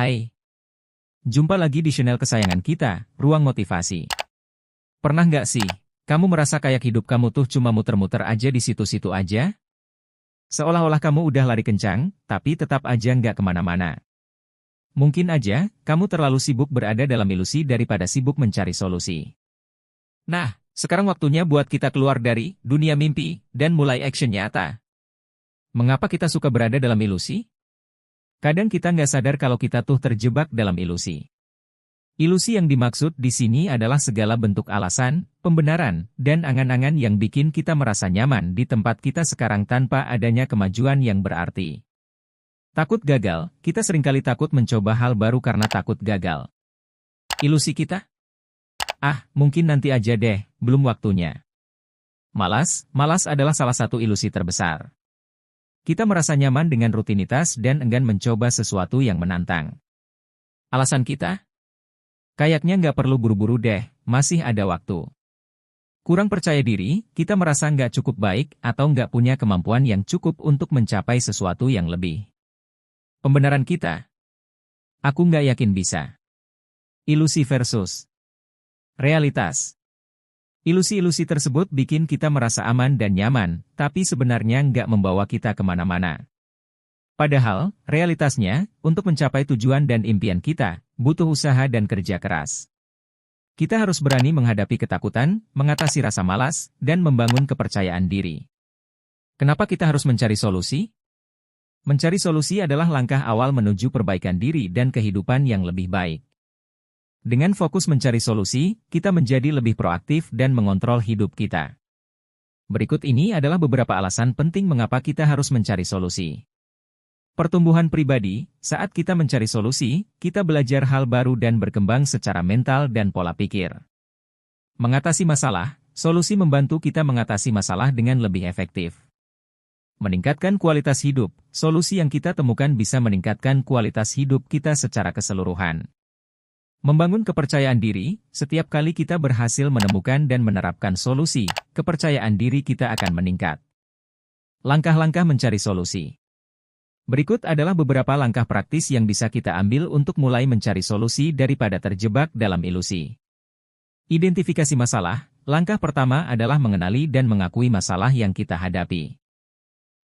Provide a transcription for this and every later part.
Hai, jumpa lagi di channel kesayangan kita, Ruang Motivasi. Pernah nggak sih, kamu merasa kayak hidup kamu tuh cuma muter-muter aja di situ-situ aja? Seolah-olah kamu udah lari kencang, tapi tetap aja nggak kemana-mana. Mungkin aja, kamu terlalu sibuk berada dalam ilusi daripada sibuk mencari solusi. Nah, sekarang waktunya buat kita keluar dari dunia mimpi, dan mulai action nyata. Mengapa kita suka berada dalam ilusi? Kadang kita nggak sadar kalau kita tuh terjebak dalam ilusi. Ilusi yang dimaksud di sini adalah segala bentuk alasan, pembenaran, dan angan-angan yang bikin kita merasa nyaman di tempat kita sekarang tanpa adanya kemajuan yang berarti. Takut gagal, kita seringkali takut mencoba hal baru karena takut gagal. Ilusi kita? Mungkin nanti aja deh, belum waktunya. Malas adalah salah satu ilusi terbesar. Kita merasa nyaman dengan rutinitas dan enggan mencoba sesuatu yang menantang. Alasan kita? Kayaknya nggak perlu buru-buru deh, masih ada waktu. Kurang percaya diri, kita merasa nggak cukup baik atau nggak punya kemampuan yang cukup untuk mencapai sesuatu yang lebih. Pembenaran kita? Aku nggak yakin bisa. Ilusi versus realitas. Ilusi-ilusi tersebut bikin kita merasa aman dan nyaman, tapi sebenarnya nggak membawa kita kemana-mana. Padahal, realitasnya, untuk mencapai tujuan dan impian kita, butuh usaha dan kerja keras. Kita harus berani menghadapi ketakutan, mengatasi rasa malas, dan membangun kepercayaan diri. Kenapa kita harus mencari solusi? Mencari solusi adalah langkah awal menuju perbaikan diri dan kehidupan yang lebih baik. Dengan fokus mencari solusi, kita menjadi lebih proaktif dan mengontrol hidup kita. Berikut ini adalah beberapa alasan penting mengapa kita harus mencari solusi. Pertumbuhan pribadi, saat kita mencari solusi, kita belajar hal baru dan berkembang secara mental dan pola pikir. Mengatasi masalah, solusi membantu kita mengatasi masalah dengan lebih efektif. Meningkatkan kualitas hidup, solusi yang kita temukan bisa meningkatkan kualitas hidup kita secara keseluruhan. Membangun kepercayaan diri, setiap kali kita berhasil menemukan dan menerapkan solusi, kepercayaan diri kita akan meningkat. Langkah-langkah mencari solusi. Berikut adalah beberapa langkah praktis yang bisa kita ambil untuk mulai mencari solusi daripada terjebak dalam ilusi. Identifikasi masalah, langkah pertama adalah mengenali dan mengakui masalah yang kita hadapi.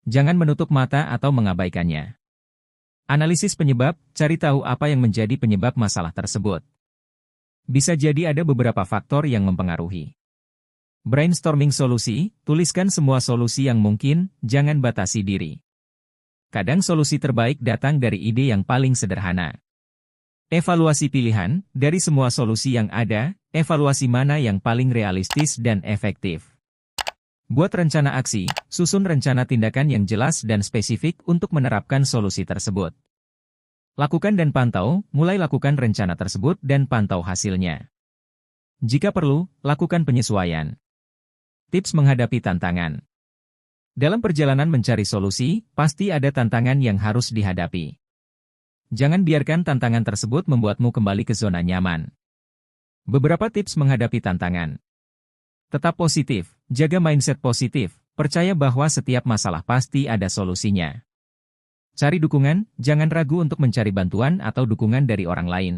Jangan menutup mata atau mengabaikannya. Analisis penyebab, cari tahu apa yang menjadi penyebab masalah tersebut. Bisa jadi ada beberapa faktor yang mempengaruhi. Brainstorming solusi, tuliskan semua solusi yang mungkin, jangan batasi diri. Kadang solusi terbaik datang dari ide yang paling sederhana. Evaluasi pilihan, dari semua solusi yang ada, evaluasi mana yang paling realistis dan efektif. Buat rencana aksi, susun rencana tindakan yang jelas dan spesifik untuk menerapkan solusi tersebut. Lakukan dan pantau, mulai lakukan rencana tersebut dan pantau hasilnya. Jika perlu, lakukan penyesuaian. Tips menghadapi tantangan. Dalam perjalanan mencari solusi, pasti ada tantangan yang harus dihadapi. Jangan biarkan tantangan tersebut membuatmu kembali ke zona nyaman. Beberapa tips menghadapi tantangan. Tetap positif, jaga mindset positif, percaya bahwa setiap masalah pasti ada solusinya. Cari dukungan, jangan ragu untuk mencari bantuan atau dukungan dari orang lain.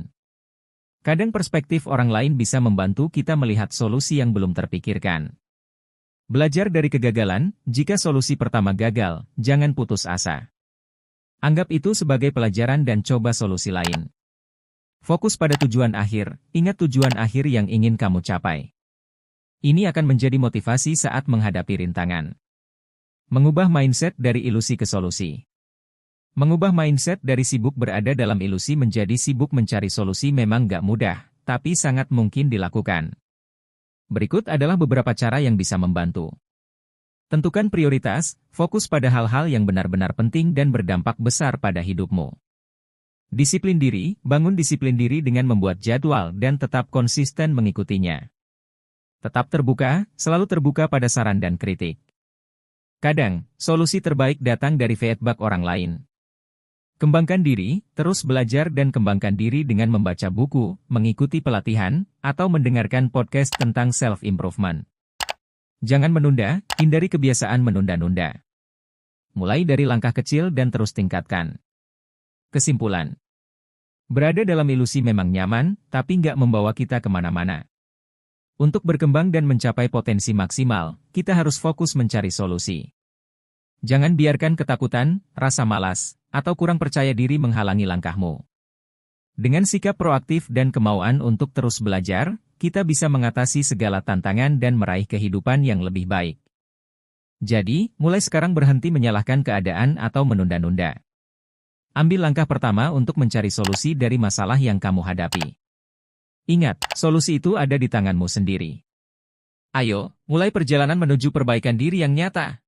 Kadang perspektif orang lain bisa membantu kita melihat solusi yang belum terpikirkan. Belajar dari kegagalan, jika solusi pertama gagal, jangan putus asa. Anggap itu sebagai pelajaran dan coba solusi lain. Fokus pada tujuan akhir, ingat tujuan akhir yang ingin kamu capai. Ini akan menjadi motivasi saat menghadapi rintangan. Mengubah mindset dari ilusi ke solusi. Mengubah mindset dari sibuk berada dalam ilusi menjadi sibuk mencari solusi memang gak mudah, tapi sangat mungkin dilakukan. Berikut adalah beberapa cara yang bisa membantu. Tentukan prioritas, fokus pada hal-hal yang benar-benar penting dan berdampak besar pada hidupmu. Disiplin diri, bangun disiplin diri dengan membuat jadwal dan tetap konsisten mengikutinya. Tetap terbuka, selalu terbuka pada saran dan kritik. Kadang, solusi terbaik datang dari feedback orang lain. Kembangkan diri, terus belajar dan kembangkan diri dengan membaca buku, mengikuti pelatihan, atau mendengarkan podcast tentang self-improvement. Jangan menunda, hindari kebiasaan menunda-nunda. Mulai dari langkah kecil dan terus tingkatkan. Kesimpulan. Berada dalam ilusi memang nyaman, tapi nggak membawa kita kemana-mana. Untuk berkembang dan mencapai potensi maksimal, kita harus fokus mencari solusi. Jangan biarkan ketakutan, rasa malas, atau kurang percaya diri menghalangi langkahmu. Dengan sikap proaktif dan kemauan untuk terus belajar, kita bisa mengatasi segala tantangan dan meraih kehidupan yang lebih baik. Jadi, mulai sekarang berhenti menyalahkan keadaan atau menunda-nunda. Ambil langkah pertama untuk mencari solusi dari masalah yang kamu hadapi. Ingat, solusi itu ada di tanganmu sendiri. Ayo, mulai perjalanan menuju perbaikan diri yang nyata.